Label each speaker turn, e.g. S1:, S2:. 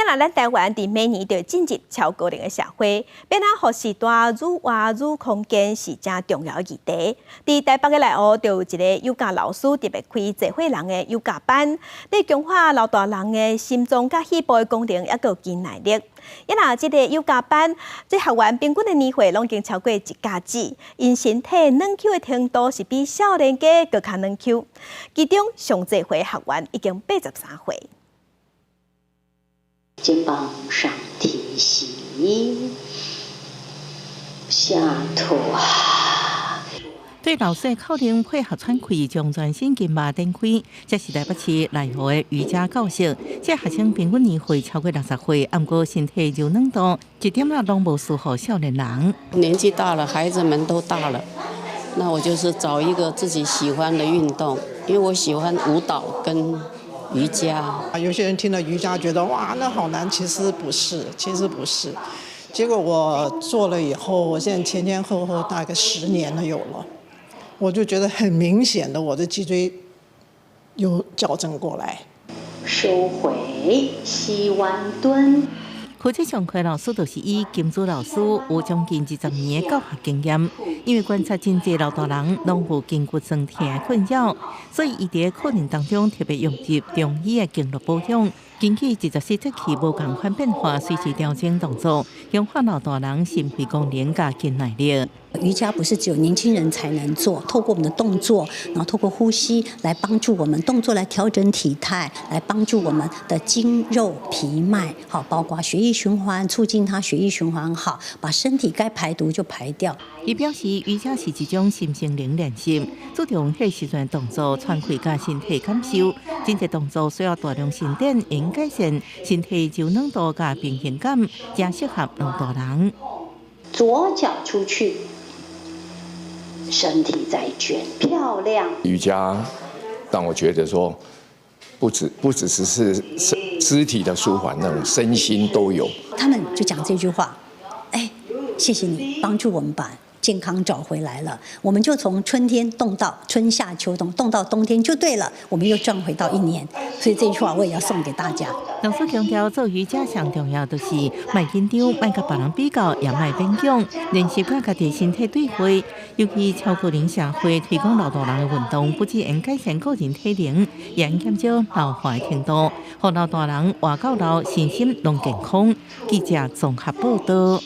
S1: 咱台湾伫每年就进入超高龄的社会，变啊学习大愈活愈空间是真重要的议题。伫台北的内湖，就有一个幼教老师特别开社会人的幼教班，咧强化老大人的心脏甲细胞的功能，还有肌耐力。因若即个幼教班，即学员平均的年岁拢已经超过1甲子，因身体软 Q 的程度是比少年家更较软 Q。其中上侪岁学员已经83岁。
S2: 肩膀上提膝，下吐
S3: 对老师的口令配合喘气，将全身筋脉展开。这是台北市内湖的瑜伽教室。这学生平均年岁超过60岁，不过身体柔软度一点仔拢无输乎少年人。
S4: 年纪大了，孩子们都大了，那我就是找一个自己喜欢的运动，因为我喜欢舞蹈跟瑜伽。
S5: 有些人听了瑜伽觉得哇，那好难，其实不是。结果我做了以后，我现在前后大概10年了有了，我就觉得很明显的我的脊椎有矫正过来。
S2: 收回，膝弯蹲。
S3: 负责上课老师就是以金珠老师有将近20年的教学经验，因为观察真侪老大人拢有筋骨酸痛的困扰，所以伊伫课程当中特别融入中医的经络保养。根据24节气无共款变化，随时调整动作，强化老大人心肺功能加筋耐力。
S6: 瑜伽不是只有年轻人才能做，透过我们的动作，然后透过呼吸来帮助我们动作来调整体态，来帮助我们的筋肉皮脉，好，包括血液循环，促进它血液循环好，把身体该排毒就排掉。
S3: 伊表示，瑜伽是一种心性灵练习，注重迄时阵动作喘气加身体感受。真侪动作需要大量伸展，应改善身体柔软度加平衡感，正适合老大人。
S2: 左脚出去，身体在卷，漂亮。
S7: 瑜伽让我觉得说，不只是肢体的舒缓，那种身心都有。
S6: 他们就讲这句话，谢谢你帮助我们把健康找回来了，我们就从春天动到春夏秋冬，动到冬天就对了，我们又转回到1年。所以这句话我也要送给大家。
S3: 老师强调，做瑜伽上重要就是莫紧张，莫甲别人比较，也莫勉强，练习甲家己身体对话。尤其超高龄社会推广老大人的运动，不只能改善个人体能，也能减少老化的程度，让老大人活到老，身心拢健康。记者综合报道。